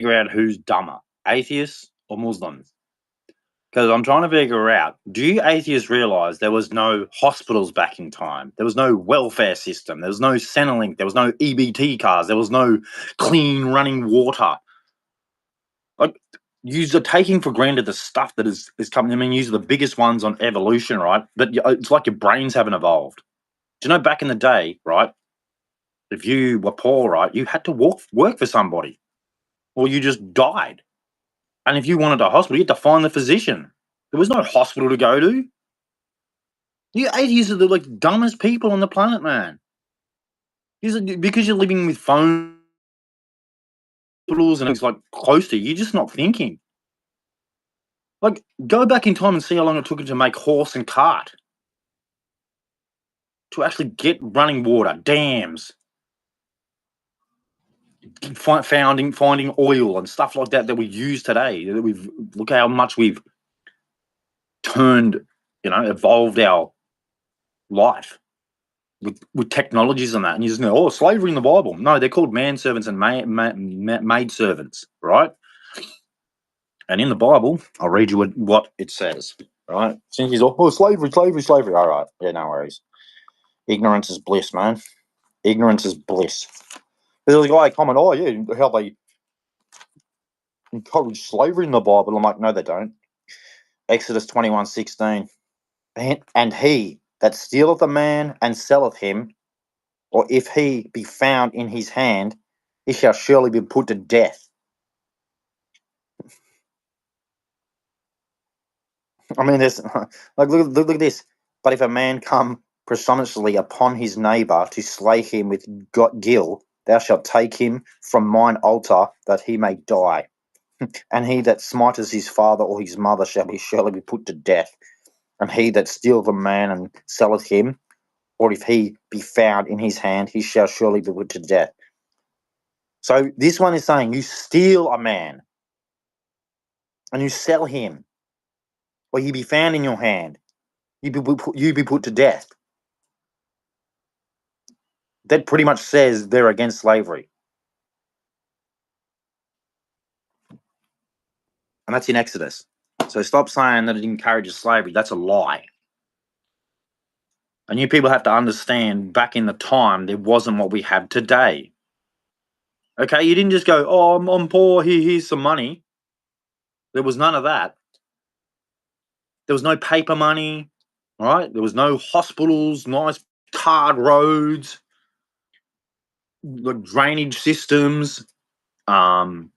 figure out who's dumber, atheists or Muslims. Because I'm trying to figure out, do you atheists realize there was no hospitals back in time? There was no welfare system. There was no Centrelink. There was no EBT cars. There was no clean running water. Like, you are taking for granted the stuff that is coming. I mean, these are the biggest ones on evolution, right? But it's like your brains haven't evolved. Do you know back in the day, right? If you were poor, right, you had to work for somebody or you just died. And if you wanted a hospital, you had to find the physician. There was no hospital to go to. You atheists are the like dumbest people on the planet, man. Because you're living with phone hospitals and it's like close to you, you're just not thinking. Like, go back in time and see how long it took to make horse and cart to actually get running water, dams, finding oil and stuff like that we use today. That we've look how much we've turned, evolved our life with technologies and that. And you just know, slavery in the Bible. No, they're called manservants and maid servants, right? And in the Bible, I'll read you what it says, right? Since he's all, slavery. All right. Yeah, no worries. Ignorance is bliss, man. Ignorance is bliss. There's a guy comment, how they encourage slavery in the Bible. I'm like, no, they don't. Exodus 21:16. And he that stealeth a man and selleth him, or if he be found in his hand, he shall surely be put to death. I mean, there's like look at this. But if a man come presumptuously upon his neighbour to slay him with guile, thou shalt take him from mine altar that he may die. And he that smiteth his father or his mother shall surely be put to death. And he that stealeth a man and selleth him, or if he be found in his hand, he shall surely be put to death. So this one is saying you steal a man and you sell him, or he be found in your hand, you be put to death. That pretty much says they're against slavery. And that's in Exodus. So stop saying that it encourages slavery. That's a lie. And you people have to understand, back in the time, there wasn't what we have today. Okay, you didn't just go, I'm poor, here's some money. There was none of that. There was no paper money, right? There was no hospitals, nice tarred roads, the drainage systems. There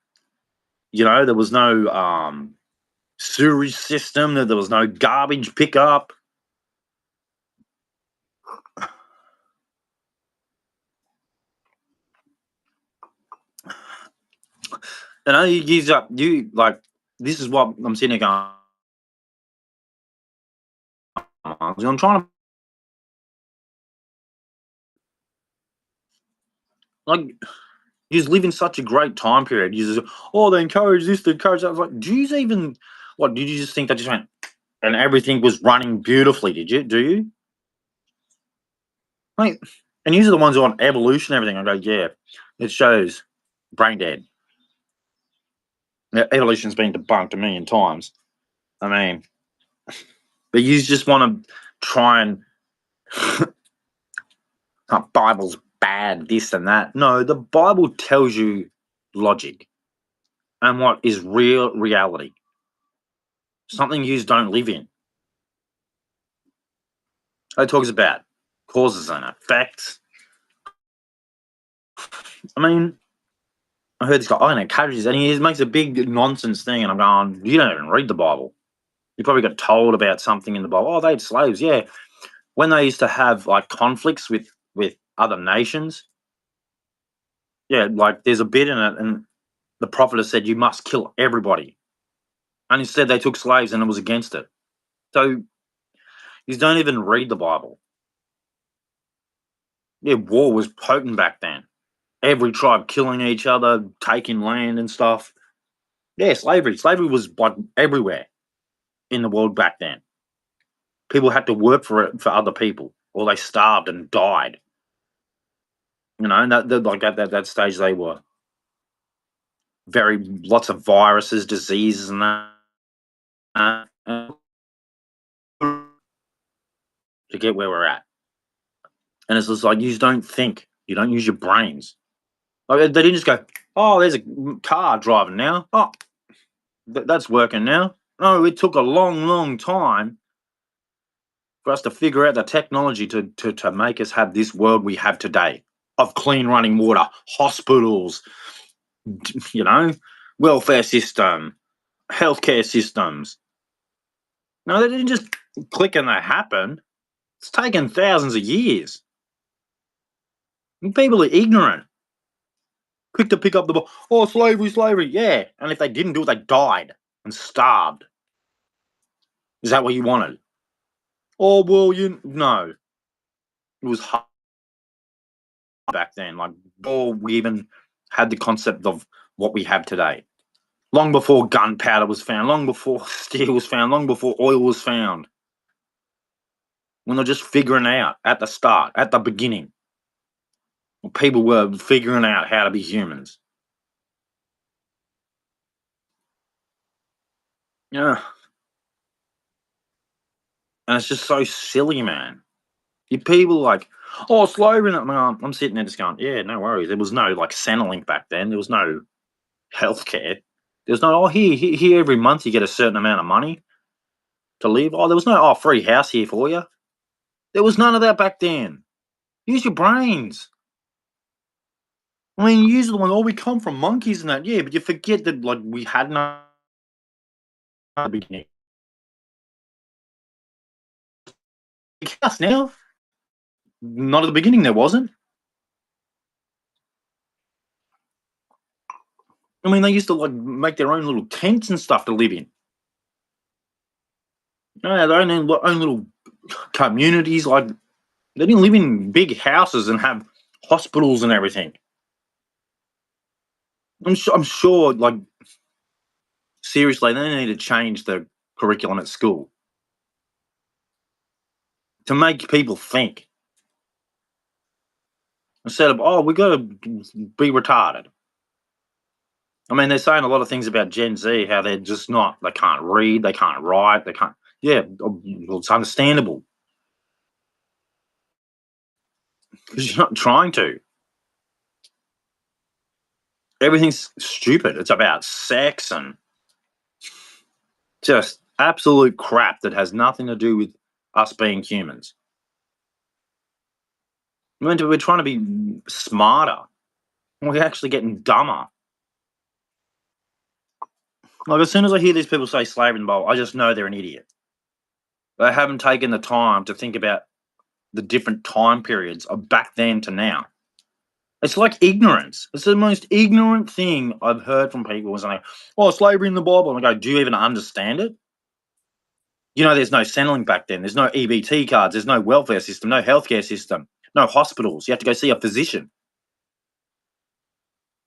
was no sewerage system. There was no garbage pickup. This is what I'm sitting there going, I'm trying to, like, you just live in such a great time period. You just, they encourage this, they encourage that. I was like, did you just think that just went, and everything was running beautifully, do you? Like, and these are the ones on evolution and everything. I go, yeah, it shows brain dead. Evolution's been debunked a million times. I mean, but you just want to try and Bible's bad, this and that. No, the Bible tells you logic and what is real reality. Something you don't live in. It talks about causes and effects. I mean, I heard this guy, encourages, and he makes a big nonsense thing, and I'm going, you don't even read the Bible. You probably got told about something in the Bible. They had slaves, yeah. When they used to have like conflicts with other nations, yeah, like there's a bit in it, and the prophet has said you must kill everybody, and instead they took slaves, and it was against it. So you don't even read the Bible. Yeah, war was potent back then. Every tribe killing each other, taking land and stuff. Yeah, slavery. Slavery was like everywhere in the world back then. People had to work for other people, or they starved and died. And like at that stage they were. lots of viruses, diseases, and that to get where we're at. And it's just like you just don't think, you don't use your brains. Like they didn't just go, "Oh, there's a car driving now. Oh, that's working now." No, it took a long, long time for us to figure out the technology to make us have this world we have today of clean running water, hospitals, you know, welfare system, healthcare systems. No, they didn't just click and that happened. It's taken thousands of years. And people are ignorant, quick to pick up the ball. Oh, slavery, slavery, yeah. And if they didn't do it, they died and starved. Is that what you wanted? Oh well, you no. It was hard back then. Like before we even had the concept of what we have today. Long before gunpowder was found, long before steel was found, long before oil was found. When they're just figuring out at the start, at the beginning, people were figuring out how to be humans. Yeah, and it's just so silly, man. You people like, oh, slavery. I'm sitting there just going, yeah, no worries. There was no like Centrelink back then. There was no healthcare. There's no, oh, here, every month you get a certain amount of money to live. Oh, there was no, oh, free house here for you. There was none of that back then. Use your brains. I mean, use the one, oh, we come from monkeys and that. Yeah, but you forget that, like, we had no at the beginning. Us now, not at the beginning, there wasn't. I mean, they used to, like, make their own little tents and stuff to live in. No, their own little communities. Like, they didn't live in big houses and have hospitals and everything. I'm sure, like, seriously, they need to change the curriculum at school to make people think instead of, oh, we got to be retarded. I mean, they're saying a lot of things about Gen Z, how they're just not, they can't read, they can't write, they can't, yeah, well, it's understandable because you're not trying to. Everything's stupid. It's about sex and just absolute crap that has nothing to do with us being humans. We're trying to be smarter. We're actually getting dumber. Like, as soon as I hear these people say slavery and bowl, I just know they're an idiot. They haven't taken the time to think about the different time periods of back then to now. It's like ignorance. It's the most ignorant thing I've heard from people when like, oh, slavery in the Bible. And I go, do you even understand it? You know, there's no Centrelink back then. There's no EBT cards. There's no welfare system, no healthcare system, no hospitals. You have to go see a physician.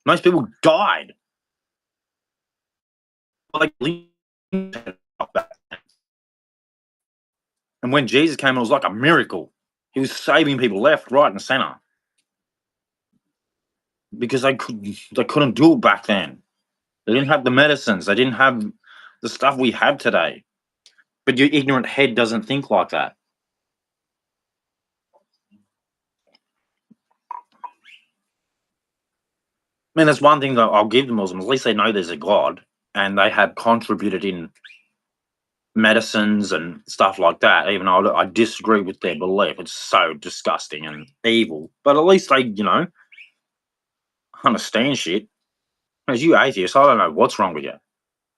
Most people died. Like, and when Jesus came, it was like a miracle. He was saving people left, right, and center because they couldn't do it back then. They didn't have the medicines. They didn't have the stuff we have today. But your ignorant head doesn't think like that. I mean, that's one thing that I'll give the Muslims. At least they know there's a God, and they have contributed in medicines and stuff like that. Even though I disagree with their belief, it's so disgusting and evil. But at least they, understand shit. As you atheists, I don't know what's wrong with you.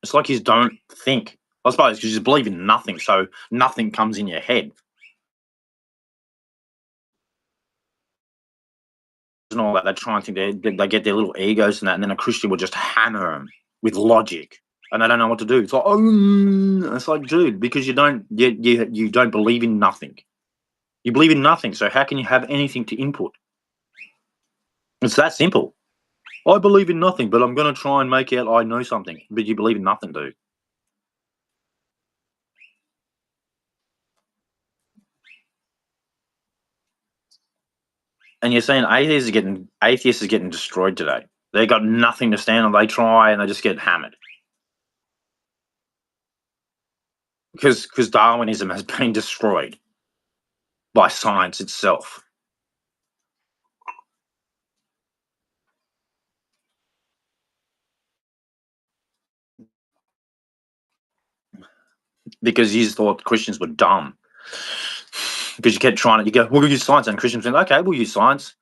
It's like you don't think. I suppose because you just believe in nothing, so nothing comes in your head and all that. They try and think they get their little egos and that, and then a Christian will just hammer them with logic, and they don't know what to do. It's like, oh, it's like, dude, because you don't believe in nothing. You believe in nothing, so how can you have anything to input? It's that simple. I believe in nothing, but I'm going to try and make out I know something. But you believe in nothing, dude. And you're saying atheists are getting destroyed today. They got nothing to stand on. They try and they just get hammered. Because Darwinism has been destroyed by science itself. Because you thought Christians were dumb. Because you kept trying to, you go, we'll use science, and Christians went, okay, we'll use science,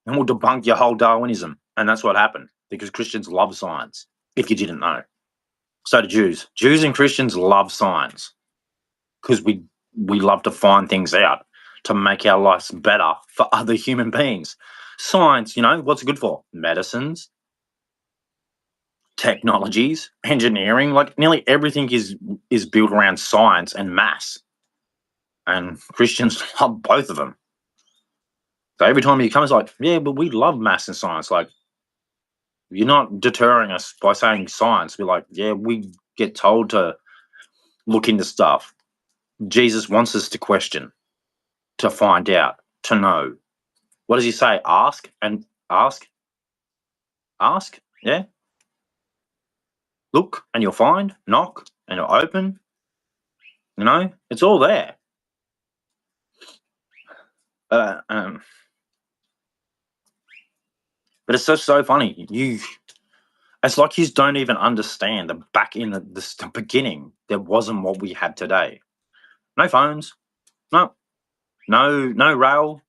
and we'll debunk your whole Darwinism. And that's what happened, because Christians love science, if you didn't know. So do Jews. Jews and Christians love science, because we love to find things out to make our lives better for other human beings. Science, what's it good for? Medicines, technologies, engineering, like nearly everything is built around science and maths. And Christians love both of them. So every time he comes, like, yeah, but we love maths and science. Like, you're not deterring us by saying science. We're like, yeah, we get told to look into stuff. Jesus wants us to question, to find out, to know. What does he say? Ask and ask. Ask, yeah. Look and you'll find. Knock and it'll open. It's all there. But it's so funny. It's like you don't even understand that back in the beginning, there wasn't what we have today. No phones, no rail,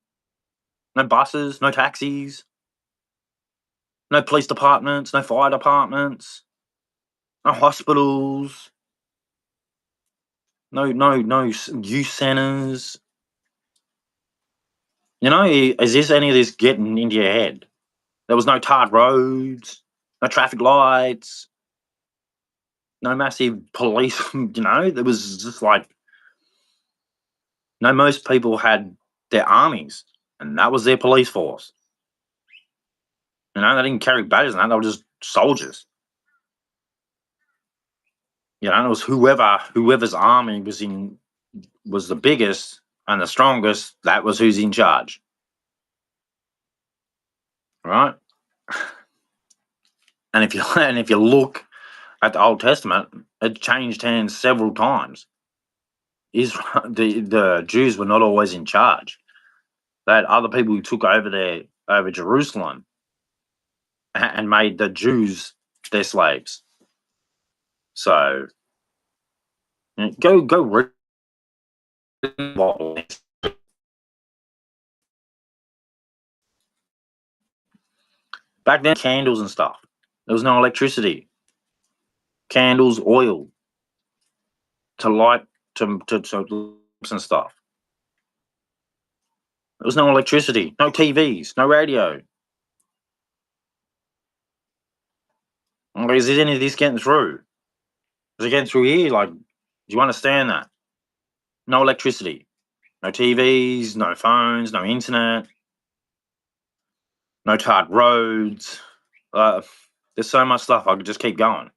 no buses, no taxis, no police departments, no fire departments, no hospitals, no youth centers. Is this any of this getting into your head? There was no tarred roads, no traffic lights, no massive police. There was just like, most people had their armies, and that was their police force. They didn't carry badges, and they were just soldiers. It was whoever's army was the biggest and the strongest. That was who's in charge, right? And if you look at the Old Testament, it changed hands several times. The Jews were not always in charge. They had other people who took over Jerusalem and made the Jews their slaves. So go read the Bible. Back then, candles and stuff. There was no electricity. Candles, oil to light to lamps and stuff. There was no electricity, no TVs, no radio. Is any of this getting through? Is it getting through here? Like, do you understand that? No electricity, no TVs, no phones, no internet, no tarred roads. There's so much stuff. I could just keep going.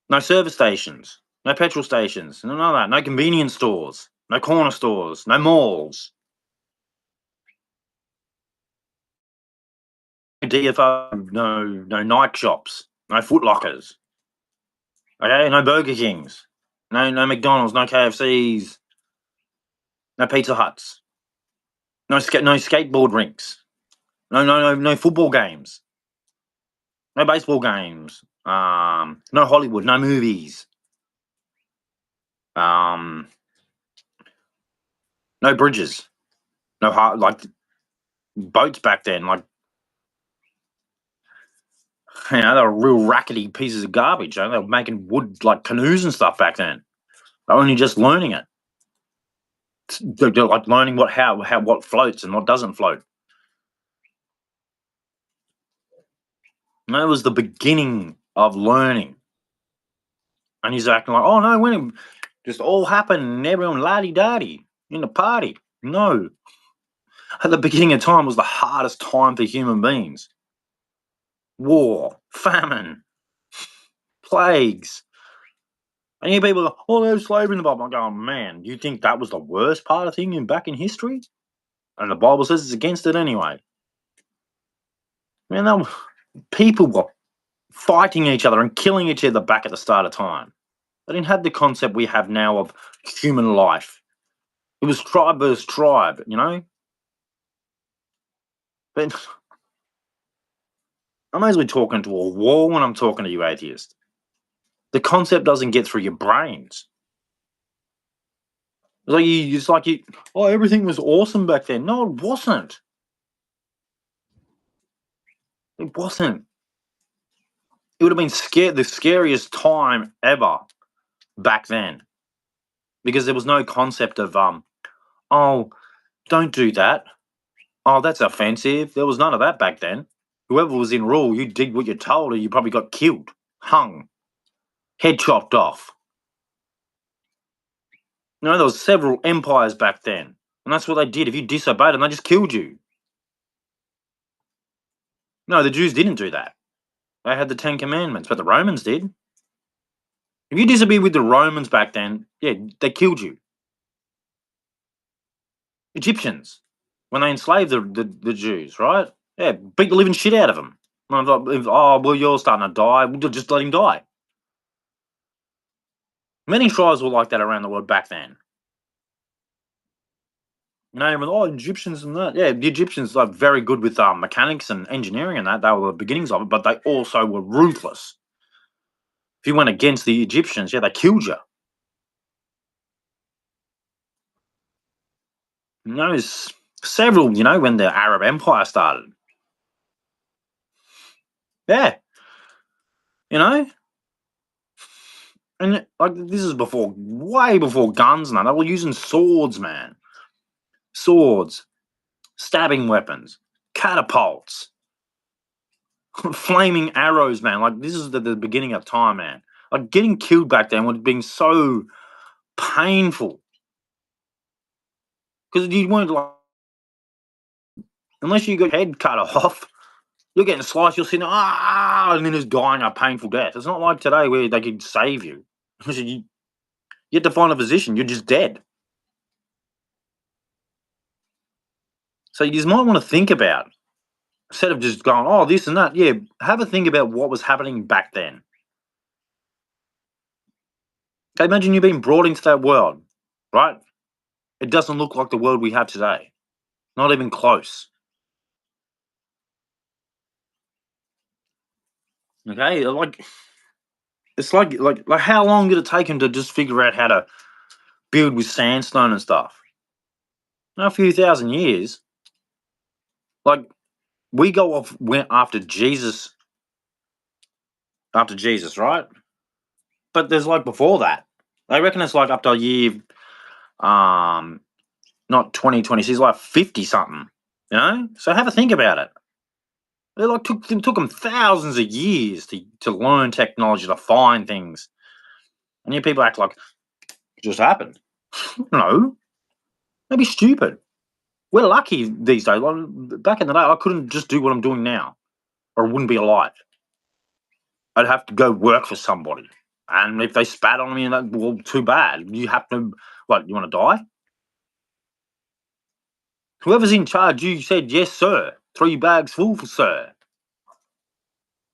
No service stations, no petrol stations, none of that. No convenience stores, no corner stores, no malls. No DFO, no Nike shops, no Foot Lockers. Okay, no Burger Kings, no McDonald's, no KFCs, no Pizza Huts, no skateboard rinks, no football games, no baseball games, no Hollywood, no movies, no bridges, no like boats back then. Like, they were real rackety pieces of garbage. They were making wood like canoes and stuff back then. They're only just learning it. They're like learning what floats and what doesn't float. And that was the beginning of learning. And he's acting like, oh no, when it just all happened and everyone la-di-da-di in the party. No. At the beginning of time was the hardest time for human beings. War, famine, plagues. And you people go, oh, there's slavery in the Bible. I'm going, man, you think that was the worst part of thing back in history? And the Bible says it's against it anyway. Man, people were fighting each other and killing each other back at the start of time. They didn't have the concept we have now of human life. It was tribe versus tribe, you know? But I'm as well talking to a wall when I'm talking to you, atheist. The concept doesn't get through your brains. It's like you, oh, everything was awesome back then. No, it wasn't. It wasn't. It would have been the scariest time ever back then, because there was no concept of oh, don't do that. Oh, that's offensive. There was none of that back then. Whoever was in rule, you did what you're told, or you probably got killed, hung, head chopped off. You know, there was several empires back then, and that's what they did. If you disobeyed them, they just killed you. No, the Jews didn't do that. They had the 10 Commandments, but the Romans did. If you disobeyed with the Romans back then, yeah, they killed you. Egyptians, when they enslaved the Jews, right? Yeah, beat the living shit out of them. Oh, well, you're starting to die. We'll just let him die. Many tribes were like that around the world back then. You know, Egyptians and that. Yeah, the Egyptians are very good with mechanics and engineering and that. They were the beginnings of it, but they also were ruthless. If you went against the Egyptians, yeah, they killed you. You know, there's several, you know, when the Arab Empire started. Yeah. You know? And like this is way before guns and that. They were using swords, man. Swords, stabbing weapons, catapults, flaming arrows, man. Like this is the beginning of time, man. Like getting killed back then would have been so painful, because you weren't like, unless you got your head cut off, you're getting sliced. You're sitting and then just dying a painful death. It's not like today where they could save you. You have to find a physician. You're just dead. So you just might want to think about, instead of just going, oh, this and that. Yeah, have a think about what was happening back then. Okay, imagine you've been brought into that world, right? It doesn't look like the world we have today. Not even close. Okay, it's like how long did it take him to just figure out how to build with sandstone and stuff? A few thousand years. Like we went after Jesus, right? But there's like before that. I reckon it's like up to a year, not 2026, like 50 something. You know, so have a think about it. It took them thousands of years to learn technology, to find things, and you people act like it just happened. No, they'd be stupid. We're lucky these days. Like, back in the day, I couldn't just do what I'm doing now, or I wouldn't be alive. I'd have to go work for somebody, and if they spat on me, well, too bad. You have to. What, you want to die? Whoever's in charge, you said yes, sir. 3 bags full, sir.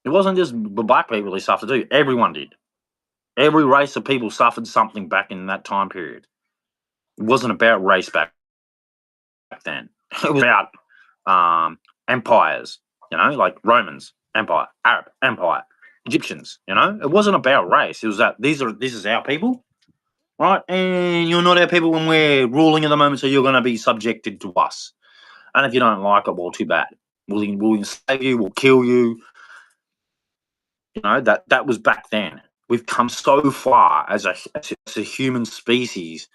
It wasn't just the black people who suffered too. Everyone did. Every race of people suffered something back in that time period. It wasn't about race back then. It was about empires, you know, like Romans Empire, Arab Empire, Egyptians. You know, it wasn't about race. It was that this is our people, right? And you're not our people when we're ruling at the moment, so you're going to be subjected to us. And if you don't like it, well, too bad. We'll save you. We'll kill you. You know, that was back then. We've come so far as a human species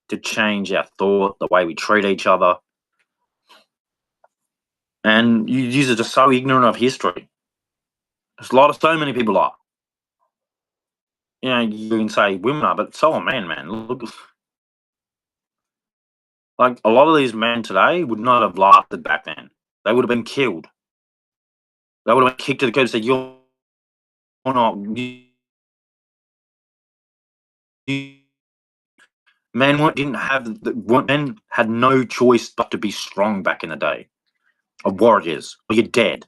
to change our thought, the way we treat each other. And you are just so ignorant of history. There's so many people are. You know, you can say women are, but so are men, man. Look, like a lot of these men today would not have lasted back then. They would have been killed. They would have been kicked to the curb and said, "You're not." Men men had no choice but to be strong back in the day. Of warriors, or you're dead.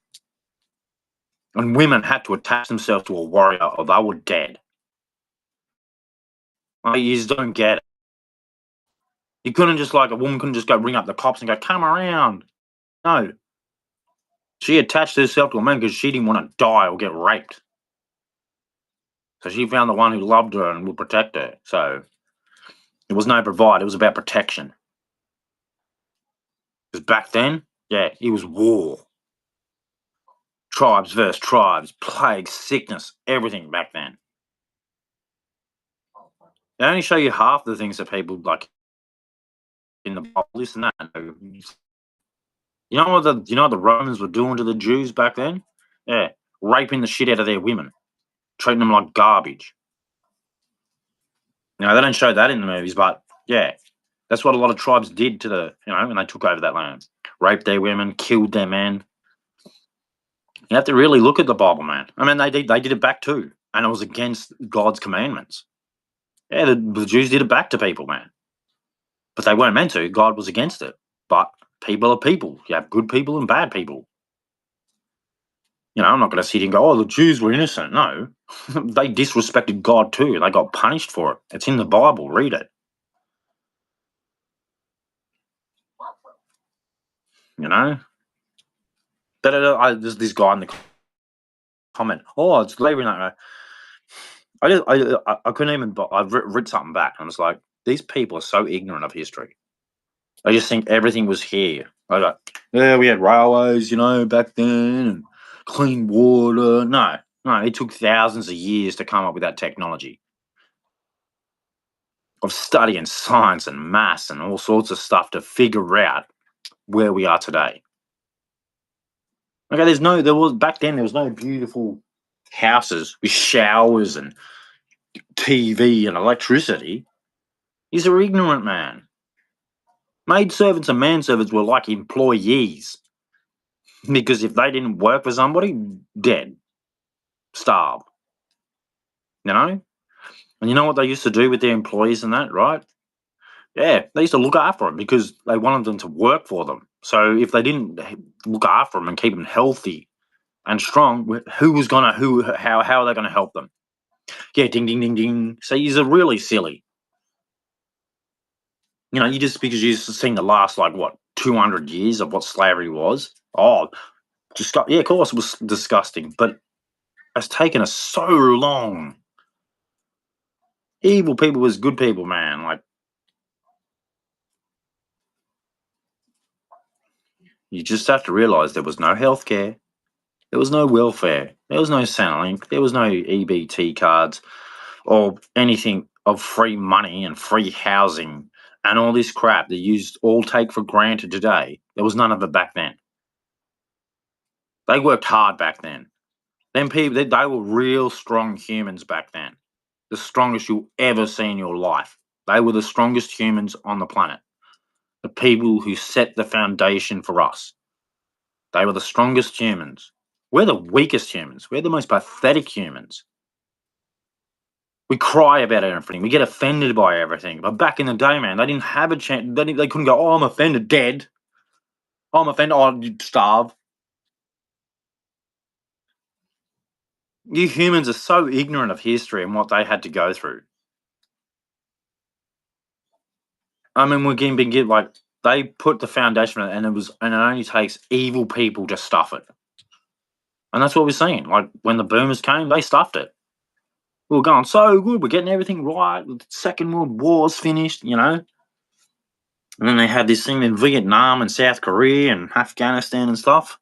And women had to attach themselves to a warrior or they were dead. Like, you just don't get it. You couldn't just, like, a woman couldn't just go ring up the cops and go, come around. No. She attached herself to a man because she didn't want to die or get raped. So she found the one who loved her and would protect her. So it was no provide, it was about protection. Because back then, yeah, it was war. Tribes versus tribes, plague, sickness, everything back then. They only show you half the things that people like in the Bible. Listen to that. You know what the Romans were doing to the Jews back then? Yeah, raping the shit out of their women, treating them like garbage. Now they don't show that in the movies, but yeah, that's what a lot of tribes did to when they took over that land. Raped their women, killed their men. You have to really look at the Bible, man. I mean, they did it back too, and it was against God's commandments. Yeah, the Jews did it back to people, man. But they weren't meant to. God was against it. But people are people. You have good people and bad people. I'm not going to sit here and go, oh, the Jews were innocent. No, they disrespected God too. They got punished for it. It's in the Bible. Read it. But there's this guy in the comment. Oh, it's slavery. No. I couldn't even. I've read something back, and I was like, these people are so ignorant of history. I just think everything was here. Like, yeah, we had railways, back then, and clean water. No, it took thousands of years to come up with that technology of studying science and maths and all sorts of stuff to figure out where we are today. Okay, back then there was no beautiful houses with showers and TV and electricity. These are ignorant, man. Maid servants and manservants were like employees. Because if they didn't work for somebody, dead. Starved. And you know what they used to do with their employees and that, right? Yeah, they used to look after them because they wanted them to work for them. So if they didn't look after them and keep them healthy and strong, how are they gonna help them? Yeah, ding ding ding ding. So you're really silly. You just because you've seen the last 200 years of what slavery was. Oh, yeah, of course it was disgusting, but it's taken us so long. Evil people was good people, man. You just have to realize there was no healthcare, there was no welfare, there was no Centrelink, there was no EBT cards or anything of free money and free housing and all this crap that you all take for granted today. There was none of it back then. They worked hard back then. Them people, they were real strong humans back then. The strongest you'll ever see in your life. They were the strongest humans on the planet. The people who set the foundation for us. They were the strongest humans. We're the weakest humans. We're the most pathetic humans. We cry about everything. We get offended by everything. But back in the day, man, they didn't have a chance. They couldn't go, oh, I'm offended, dead. Oh, I'm offended, oh, you'd starve. You humans are so ignorant of history and what they had to go through. I mean, they put the foundation and it only takes evil people to stuff it. And that's what we're seeing. Like when the boomers came, they stuffed it. We were going so good, we're getting everything right. The Second World War's finished, And then they had this thing in Vietnam and South Korea and Afghanistan and stuff.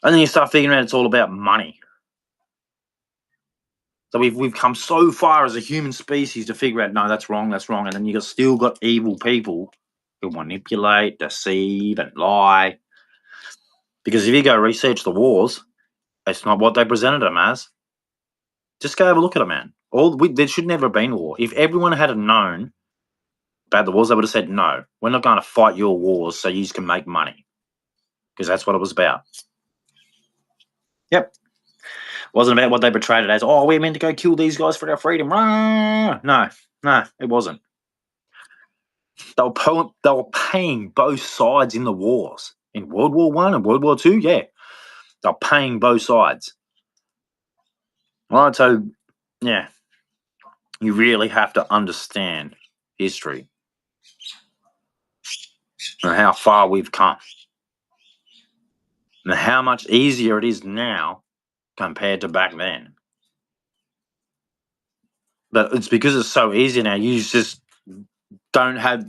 And then you start figuring out it's all about money. So we've come so far as a human species to figure out, no, that's wrong, and then you've still got evil people who manipulate, deceive, and lie. Because if you go research the wars, it's not what they presented them as. Just go have a look at it, man. There should never have been a war. If everyone had known about the wars, they would have said, no, we're not going to fight your wars so you can make money. Because that's what it was about. Yep. It wasn't about what they portrayed it as. Oh, we're meant to go kill these guys for our freedom. No, it wasn't. They were paying both sides in the wars. In World War I and World War II, yeah. They're paying both sides. Right, so yeah, you really have to understand history and how far we've come and how much easier it is now compared to back then. But it's because it's so easy now, you just don't have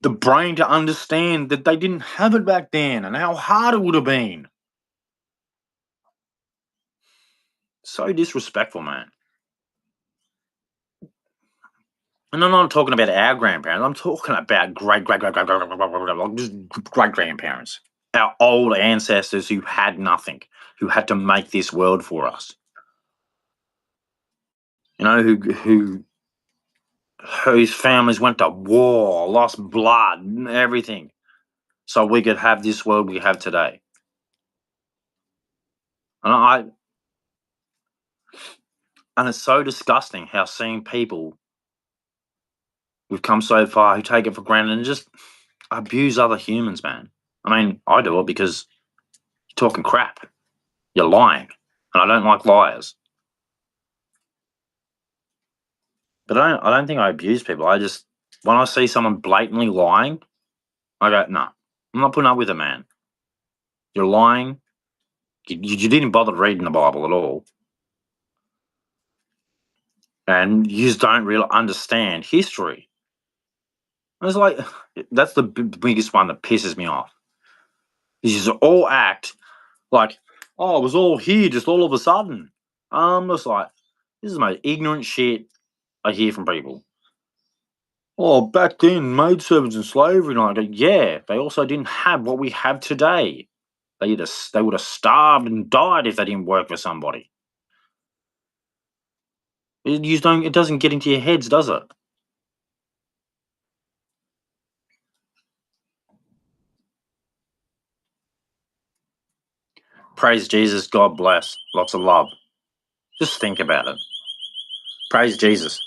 the brain to understand that they didn't have it back then and how hard it would have been. So disrespectful, man. And I'm not talking about our grandparents. I'm talking about great grandparents, our old ancestors who had nothing, who had to make this world for us. You know, whose families went to war, lost blood, and everything, so we could have this world we have today. And and it's so disgusting how seeing people we've come so far who take it for granted and just abuse other humans, man. I mean, I do it because you're talking crap. You're lying. And I don't like liars. But I don't think I abuse people. I just, when I see someone blatantly lying, I go, no, I'm not putting up with it, man. You're lying. You didn't bother reading the Bible at all. And you just don't really understand history. And it's like, that's the biggest one that pisses me off. Is just all act like, oh, it was all here just all of a sudden. It's like, this is the most ignorant shit I hear from people. Oh, back then, maidservants and slavery, and I go, yeah, they also didn't have what we have today. They would have starved and died if they didn't work for somebody. It doesn't get into your heads, does it? Praise Jesus, God bless, lots of love. Just think about it. Praise Jesus.